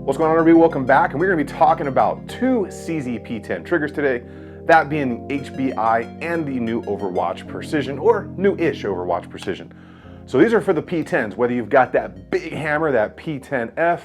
What's going on, everybody? Welcome back, and we're going to be talking about two CZ P10 triggers today, that being the HBI and the new Overwatch Precision, or new-ish Overwatch Precision. So these are for the P10s, whether you've got that big hammer, that P10F,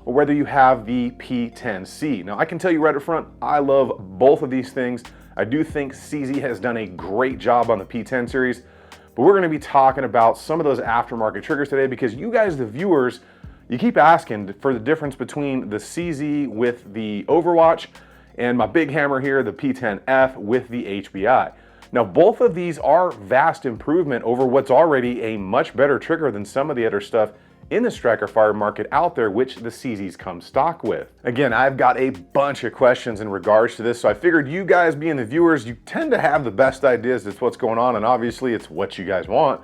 or whether you have the P10C. Now, I can tell you right up front, I love both of these things. I do think CZ has done a great job on the P10 series, but we're going to be talking about some of those aftermarket triggers today because you guys, the viewers, you keep asking for the difference between the CZ with the Overwatch and my big hammer here, the P10F with the HBI. Now, both of these are vast improvement over what's already a much better trigger than some of the other stuff in the striker fire market out there, which the CZs come stock with. Again, I've got a bunch of questions in regards to this, so I figured you guys being the viewers, you tend to have the best ideas as to what's going on, and obviously it's what you guys want.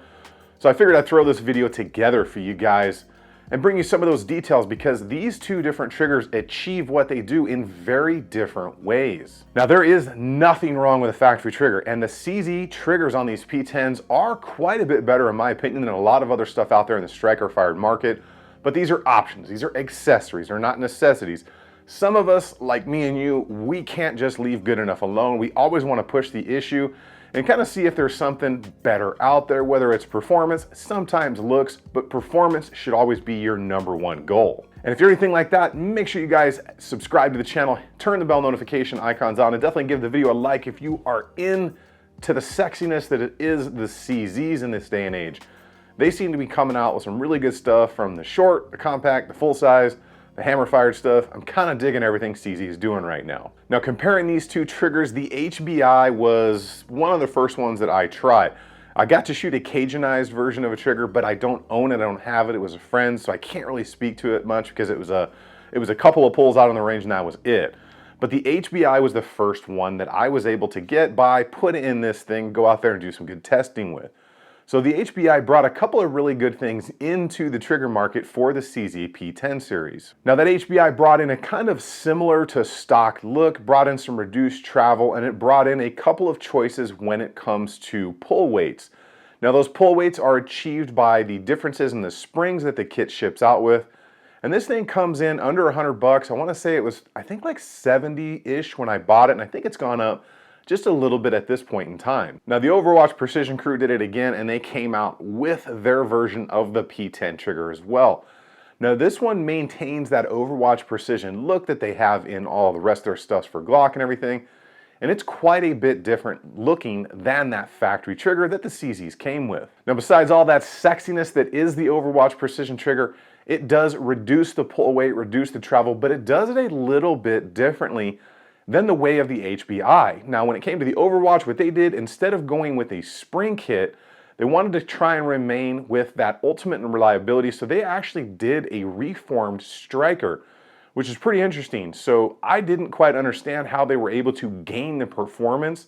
So I figured I'd throw this video together for you guys and bring you some of those details because these two different triggers achieve what they do in very different ways. Now, there is nothing wrong with a factory trigger, and the CZ triggers on these P10s are quite a bit better in my opinion than a lot of other stuff out there in the striker fired market, but these are options, these are accessories, they're not necessities. Some of us, like me and you, we can't just leave good enough alone. We always want to push the issue and kind of see if there's something better out there, whether it's performance, sometimes looks, but performance should always be your #1 goal. And if you're anything like that, make sure you guys subscribe to the channel, turn the bell notification icons on, and definitely give the video a like if you are into the sexiness that it is the CZs in this day and age. They seem to be coming out with some really good stuff from the short, the compact, the full size, the hammer fired stuff. I'm kind of digging everything CZ is doing right now. Now, comparing these two triggers, the HBI was one of the first ones that I tried. I got to shoot a Cajunized version of a trigger, but I don't own it, I don't have it. It was a friend, so I can't really speak to it much because it was a couple of pulls out on the range and that was it. But the HBI was the first one that I was able to get by putting in this thing, go out there and do some good testing with. So the HBI brought a couple of really good things into the trigger market for the CZ P10 series. Now, that HBI brought in a kind of similar to stock look, brought in some reduced travel, and it brought in a couple of choices when it comes to pull weights. Now, those pull weights are achieved by the differences in the springs that the kit ships out with. And this thing comes in under $100. I want to say it was, I think like 70-ish when I bought it, and I think it's gone up just a little bit at this point in time. Now, the Overwatch Precision crew did it again, and they came out with their version of the P10 trigger as well. Now, this one maintains that Overwatch Precision look that they have in all the rest of their stuff for Glock and everything, and it's quite a bit different looking than that factory trigger that the CZs came with. Now, besides all that sexiness that is the Overwatch Precision trigger, it does reduce the pull weight, reduce the travel, but it does it a little bit differently than the way of the HBI. Now, when it came to the Overwatch, what they did, instead of going with a spring kit, they wanted to try and remain with that ultimate in reliability, so they actually did a reformed striker, which is pretty interesting. So I didn't quite understand how they were able to gain the performance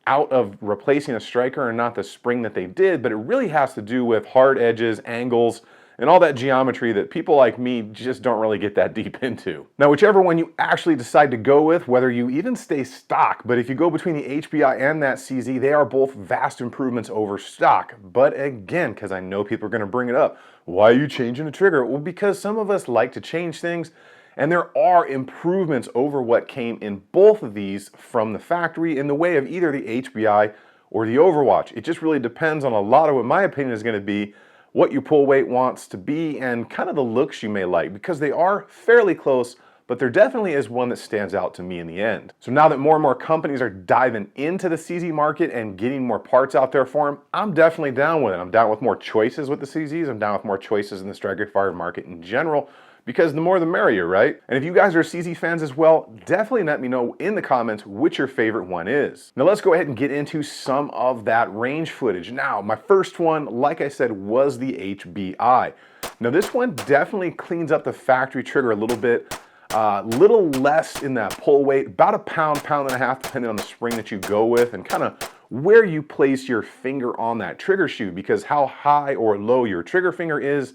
out of replacing a striker and not the spring that they did, but it really has to do with hard edges, angles, and all that geometry that people like me just don't really get that deep into. Now, whichever one you actually decide to go with, whether you even stay stock, but if you go between the HBI and that CZ, they are both vast improvements over stock. But again, because I know people are gonna bring it up, why are you changing the trigger? Well, because some of us like to change things, and there are improvements over what came in both of these from the factory in the way of either the HBI or the Overwatch. It just really depends on a lot of what my opinion is gonna be, what your pull weight wants to be, and kind of the looks you may like, because they are fairly close, but there definitely is one that stands out to me in the end. So now that more and more companies are diving into the CZ market and getting more parts out there for them, I'm definitely down with it. I'm down with more choices with the CZs. I'm down with more choices in the striker fired market in general, because the more the merrier, right? And if you guys are CZ fans as well, definitely let me know in the comments which your favorite one is. Now, let's go ahead and get into some of that range footage. Now, my first one, like I said, was the HBI. Now, this one definitely cleans up the factory trigger a little bit, little less in that pull weight, about a pound, pound and a half, depending on the spring that you go with and kind of where you place your finger on that trigger shoe, because how high or low your trigger finger is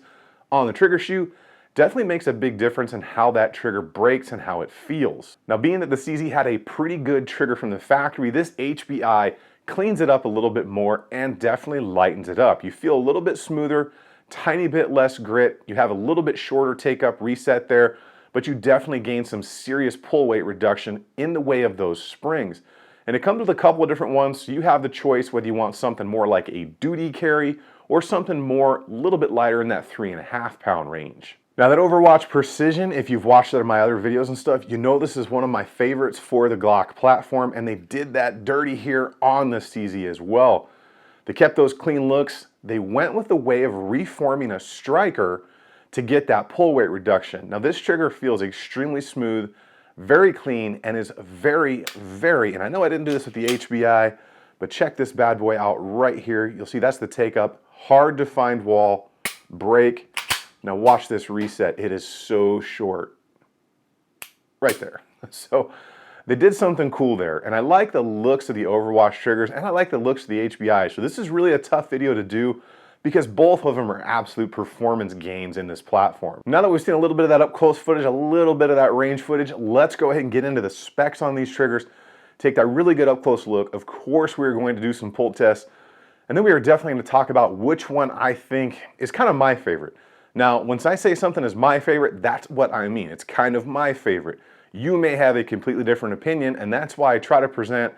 on the trigger shoe definitely makes a big difference in how that trigger breaks and how it feels. Now, being that the CZ had a pretty good trigger from the factory, this HBI cleans it up a little bit more and definitely lightens it up. You feel a little bit smoother, tiny bit less grit. You have a little bit shorter take up reset there, but you definitely gain some serious pull weight reduction in the way of those springs. And it comes with a couple of different ones, so you have the choice whether you want something more like a duty carry or something more, a little bit lighter in that 3.5 pound range. Now that Overwatch Precision, if you've watched some of my other videos and stuff, you know this is one of my favorites for the Glock platform, and they did that dirty here on the CZ as well. They kept those clean looks. They went with the way of reforming a striker to get that pull weight reduction. Now this trigger feels extremely smooth, very clean, and is very, and I know I didn't do this with the HBI, but check this bad boy out right here. You'll see that's the take up, hard to find wall, break. Now watch this reset. It is so short. Right there. So they did something cool there, and I like the looks of the Overwatch triggers, and I like the looks of the HBI. So this is really a tough video to do because both of them are absolute performance gains in this platform. Now that we've seen a little bit of that up close footage, a little bit of that range footage, let's go ahead and get into the specs on these triggers, take that really good up close look. Of course, we're going to do some pull tests, and then we are definitely going to talk about which one I think is kind of my favorite. Now, once I say something is my favorite, that's what I mean. It's kind of my favorite. You may have a completely different opinion, and that's why I try to present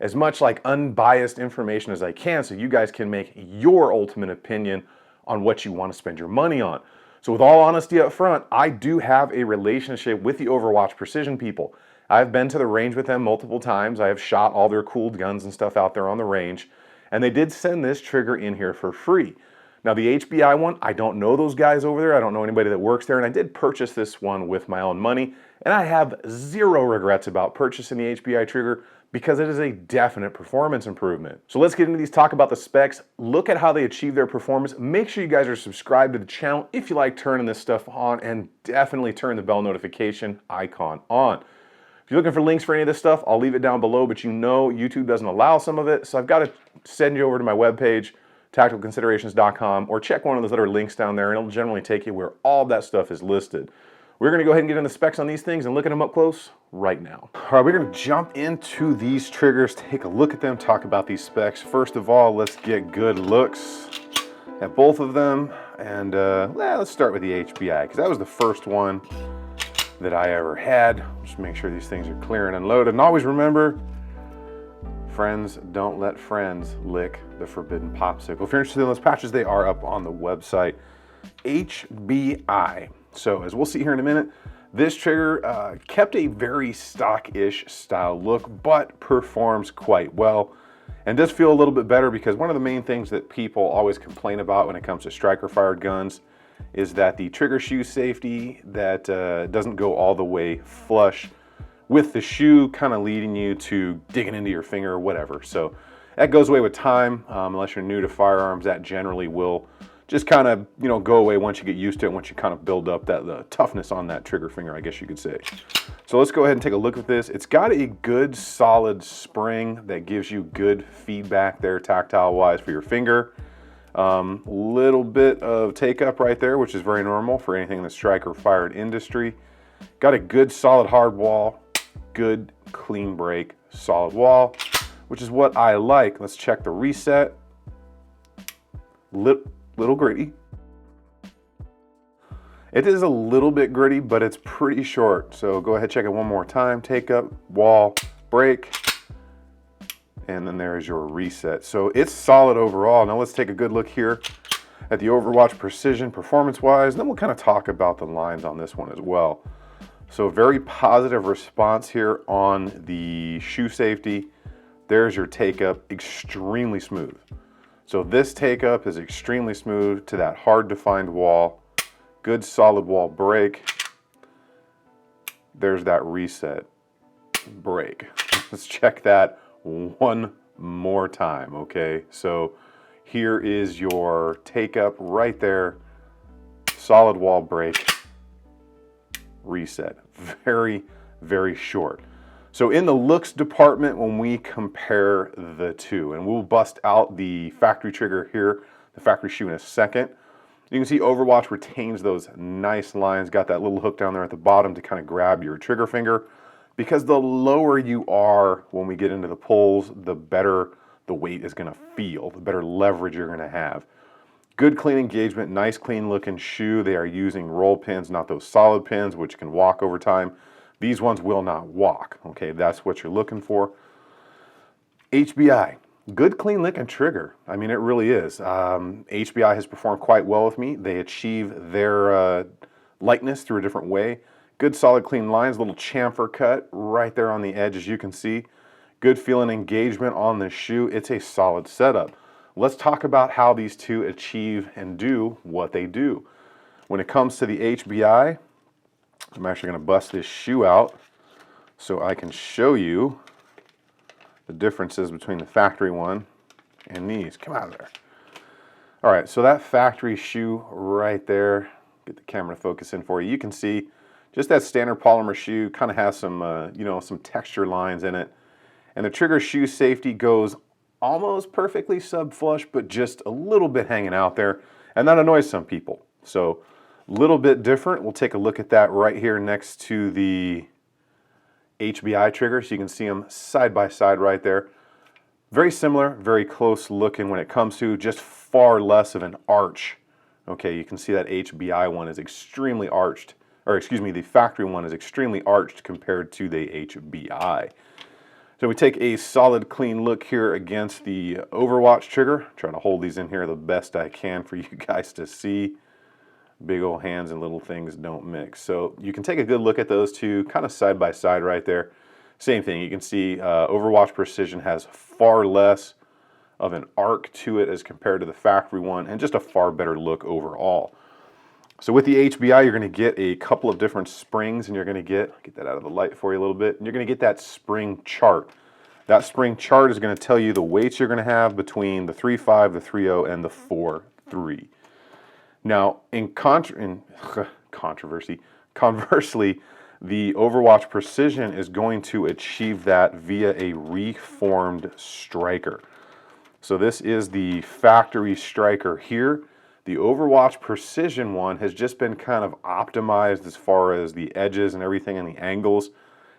as much like unbiased information as I can so you guys can make your ultimate opinion on what you want to spend your money on. So with all honesty up front, I do have a relationship with the Overwatch Precision people. I've been to the range with them multiple times. I have shot all their cooled guns and stuff out there on the range, and they did send this trigger in here for free. Now the HBI one, I don't know those guys over there. I don't know anybody that works there, and I did purchase this one with my own money, and I have zero regrets about purchasing the HBI trigger because it is a definite performance improvement. So let's get into these, talk about the specs, look at how they achieve their performance. Make sure you guys are subscribed to the channel if you like turning this stuff on, and definitely turn the bell notification icon on. If you're looking for links for any of this stuff, I'll leave it down below, but you know YouTube doesn't allow some of it, so I've got to send you over to my webpage, tacticalconsiderations.com, or check one of those other links down there, and it'll generally take you where all that stuff is listed. We're going to go ahead and get into the specs on these things and look at them up close right now. All right, we're going to jump into these triggers, take a look at them, talk about these specs. First of all, let's get good looks at both of them, and let's start with the HBI, because that was the first one that I ever had. Just make sure these things are clear and unloaded, and always remember, friends don't let friends lick the forbidden popsicle. If you're interested in those patches, they are up on the website. HBI. So as we'll see here in a minute, this trigger kept a very stock-ish style look, but performs quite well and does feel a little bit better, because one of the main things that people always complain about when it comes to striker-fired guns is that the trigger shoe safety that doesn't go all the way flush with the shoe, kind of leading you to digging into your finger or whatever. So that goes away with time. Unless you're new to firearms, that generally will just kind of, you know, go away once you get used to it, once you kind of build up that the toughness on that trigger finger, I guess you could say. So let's go ahead and take a look at this. It's got a good solid spring that gives you good feedback there tactile wise for your finger. Little bit of take up right there, which is very normal for anything in the striker fired industry. Got a good solid hard wall, good clean break, solid wall, which is what I like. Let's check the reset. Little gritty. It is a little bit gritty, but it's pretty short. So go ahead, check it one more time. Take up, wall, break, and then there's your reset. So it's solid overall. Now let's take a good look here at the Overwatch Precision performance-wise, and then we'll kind of talk about the lines on this one as well. So very positive response here on the shoe safety. There's your take up, extremely smooth. So this take up is extremely smooth to that hard to find wall. Good solid wall break. There's that reset break. Let's check that one more time, okay? So here is your take up right there. Solid wall break. Reset. Very, very short. So in the looks department, when we compare the two, and we'll bust out the factory trigger here, the factory shoe in a second, you can see Overwatch retains those nice lines, got that little hook down there at the bottom to kind of grab your trigger finger, because the lower you are when we get into the pulls, the better the weight is going to feel, the better leverage you're going to have. Good clean engagement, nice clean looking shoe. They are using roll pins, not those solid pins, which can walk over time. These ones will not walk, okay? That's what you're looking for. HBI, good clean looking trigger. I mean, it really is. HBI has performed quite well with me. They achieve their lightness through a different way. Good solid clean lines, little chamfer cut right there on the edge, as you can see. Good feeling engagement on the shoe. It's a solid setup. Let's talk about how these two achieve and do what they do. When it comes to the HBI, I'm actually going to bust this shoe out so I can show you the differences between the factory one and these. Come out of there. All right, so that factory shoe right there, get the camera to focus in for you. You can see just that standard polymer shoe kind of has some, some texture lines in it. And the trigger shoe safety goes almost perfectly sub-flush, but just a little bit hanging out there. And that annoys some people. So a little bit different. We'll take a look at that right here next to the HBI trigger. So you can see them side by side right there. Very similar, very close looking when it comes to just far less of an arch. Okay, you can see that HBI one is extremely arched, or excuse me, the factory one is extremely arched compared to the HBI. So we take a solid clean look here against the Overwatch trigger. Trying to hold these in here the best I can for you guys to see. Big old hands and little things don't mix. So you can take a good look at those two kind of side by side right there. Same thing, you can see Overwatch Precision has far less of an arc to it as compared to the factory one, and just a far better look overall. So with the HBI, you're going to get a couple of different springs, and you're going to get that out of the light for you a little bit, and you're going to get that spring chart. That spring chart is going to tell you the weights you're going to have between the 3.5, the 3.0, and the 4.3. Now, conversely, the Overwatch Precision is going to achieve that via a reformed striker. So this is the factory striker here. The Overwatch Precision one has just been kind of optimized as far as the edges and everything and the angles.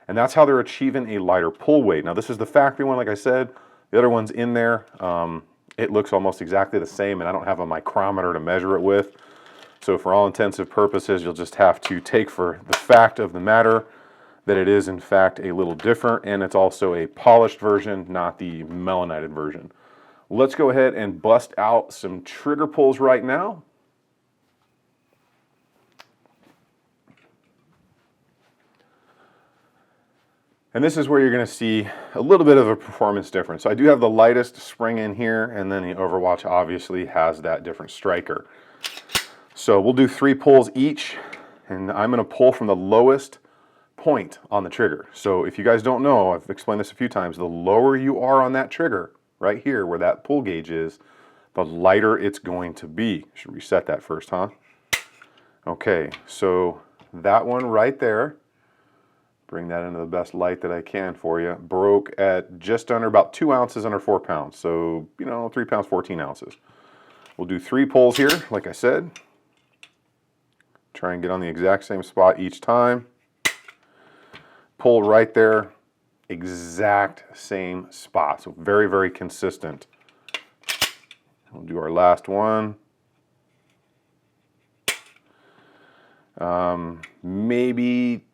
And that's how they're achieving a lighter pull weight. Now this is the factory one, like I said. The other one's in there. It looks almost exactly the same, and I don't have a micrometer to measure it with. So for all intensive purposes, you'll just have to take for the fact of the matter that it is in fact a little different, and it's also a polished version, not the melanited version. Let's go ahead and bust out some trigger pulls right now. And this is where you're going to see a little bit of a performance difference. So I do have the lightest spring in here, and then the Overwatch obviously has that different striker. So we'll do 3 pulls each, and I'm going to pull from the lowest point on the trigger. So if you guys don't know, I've explained this a few times, the lower you are on that trigger, right here where that pull gauge is, the lighter it's going to be. Should reset that first, huh? Okay, so that one right there, bring that into the best light that I can for you, broke at just under about 2 ounces under 4 pounds. So, 3 pounds, 14 ounces. We'll do 3 pulls here, like I said. Try and get on the exact same spot each time. Pull right there, exact same spot. So very, very consistent. We'll do our last one. Maybe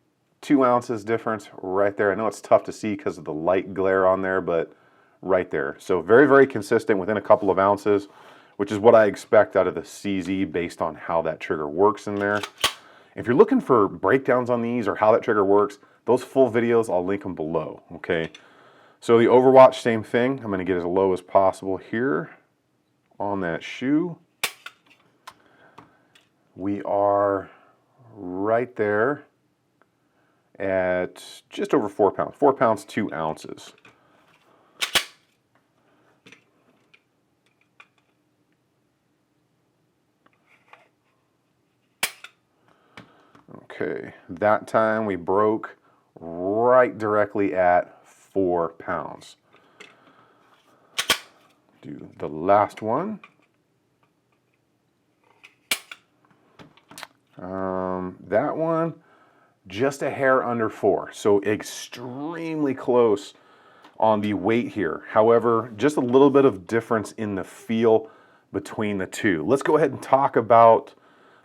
2 ounces difference right there. I know it's tough to see because of the light glare on there, but right there. So very, very consistent within a couple of ounces, which is what I expect out of the CZ based on how that trigger works in there. If you're looking for breakdowns on these or how that trigger works, those full videos, I'll link them below, okay? So the Overwatch, same thing. I'm gonna get as low as possible here on that shoe. We are right there at just over 4 pounds. 4 pounds, 2 ounces. Okay, that time we broke right directly at 4 pounds. Do the last one. That one, just a hair under 4, so extremely close on the weight here. However, just a little bit of difference in the feel. between the two. Let's go ahead and talk about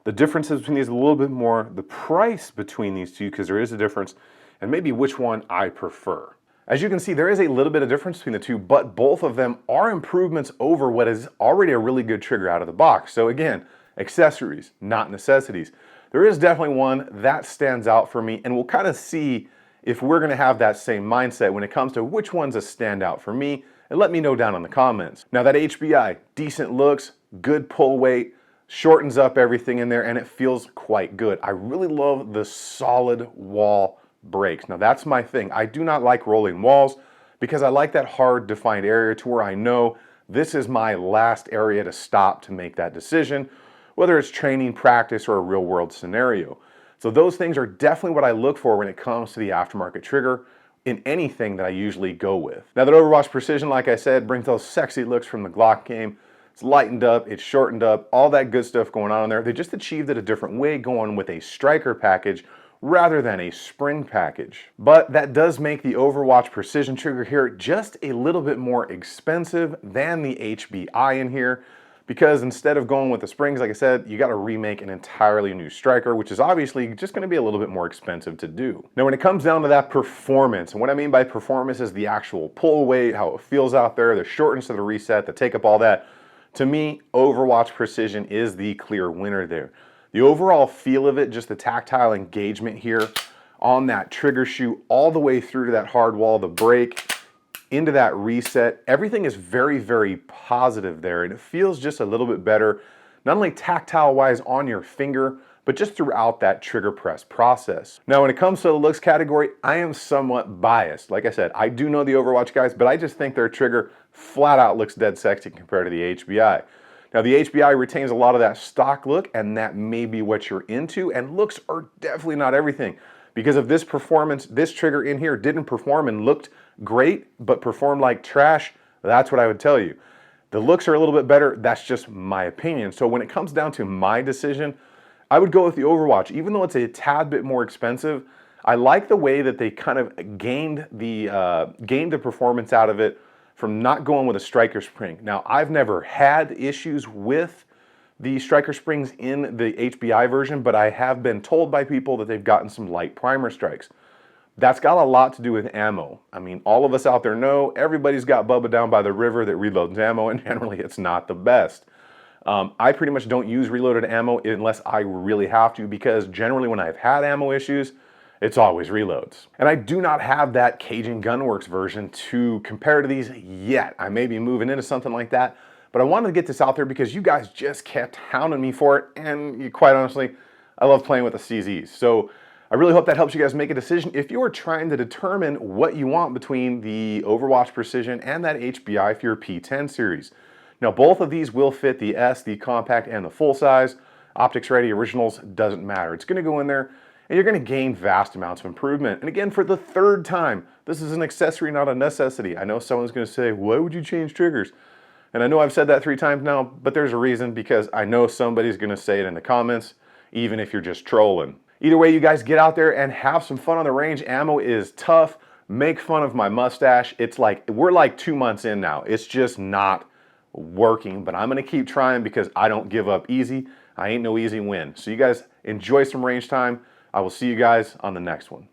the differences between these a little bit more, the price between these two, because there is a difference, and maybe which one I prefer. As you can see, there is a little bit of difference between the two, but both of them are improvements over what is already a really good trigger out of the box. So again, accessories, not necessities. There is definitely one that stands out for me, and we'll kind of see if we're going to have that same mindset when it comes to which one's a standout for me, and let me know down in the comments. Now that HBI, decent looks, good pull weight, shortens up everything in there, and it feels quite good. I really love the solid wall brakes. Now that's my thing. I do not like rolling walls because I like that hard defined area to where I know this is my last area to stop to make that decision, whether it's training, practice, or a real world scenario. So those things are definitely what I look for when it comes to the aftermarket trigger in anything that I usually go with. Now that Overwatch Precision, like I said, brings those sexy looks from the Glock game. It's lightened up, it's shortened up, all that good stuff going on in there. They just achieved it a different way, going with a striker package rather than a spring package. But that does make the Overwatch Precision trigger here just a little bit more expensive than the HBI in here, because instead of going with the springs, like I said, you got to remake an entirely new striker, which is obviously just going to be a little bit more expensive to do. Now when it comes down to that performance, and what I mean by performance is the actual pull weight, how it feels out there, the shortness of the reset, the take up, all that. To me, Overwatch Precision is the clear winner there. The overall feel of it, just the tactile engagement here on that trigger shoe, all the way through to that hard wall, the brake, into that reset, everything is very, very positive there, and it feels just a little bit better, not only tactile wise on your finger, but just throughout that trigger press process. Now when it comes to the looks category, I am somewhat biased. Like I said, I do know the Overwatch guys, but I just think their trigger flat out looks dead sexy compared to the HBI. Now the HBI retains a lot of that stock look, and that may be what you're into, and looks are definitely not everything. Because of this performance, this trigger in here didn't perform and looked great, but performed like trash, that's what I would tell you. The looks are a little bit better, that's just my opinion. So when it comes down to my decision, I would go with the Overwatch. Even though it's a tad bit more expensive, I like the way that they kind of gained the performance out of it from not going with a striker spring. Now, I've never had issues with the striker springs in the HBI version, but I have been told by people that they've gotten some light primer strikes. That's got a lot to do with ammo. I mean, all of us out there know everybody's got Bubba down by the river that reloads ammo, and generally it's not the best. I pretty much don't use reloaded ammo unless I really have to, because generally when I've had ammo issues, it's always reloads. And I do not have that Cajun Gunworks version to compare to these yet. I may be moving into something like that, but I wanted to get this out there because you guys just kept hounding me for it, and quite honestly, I love playing with the CZs. So I really hope that helps you guys make a decision if you are trying to determine what you want between the Overwatch Precision and that HBI for your P10 series. Now both of these will fit the S, the compact, and the full size. Optics Ready Originals doesn't matter. It's going to go in there and you're going to gain vast amounts of improvement. And again, for the third time, this is an accessory, not a necessity. I know someone's going to say, why would you change triggers? And I know I've said that 3 times now, but there's a reason, because I know somebody's going to say it in the comments, even if you're just trolling. Either way, you guys get out there and have some fun on the range. Ammo is tough. Make fun of my mustache. It's like, we're like 2 months in now. It's just not working, but I'm going to keep trying because I don't give up easy. I ain't no easy win. So you guys enjoy some range time. I will see you guys on the next one.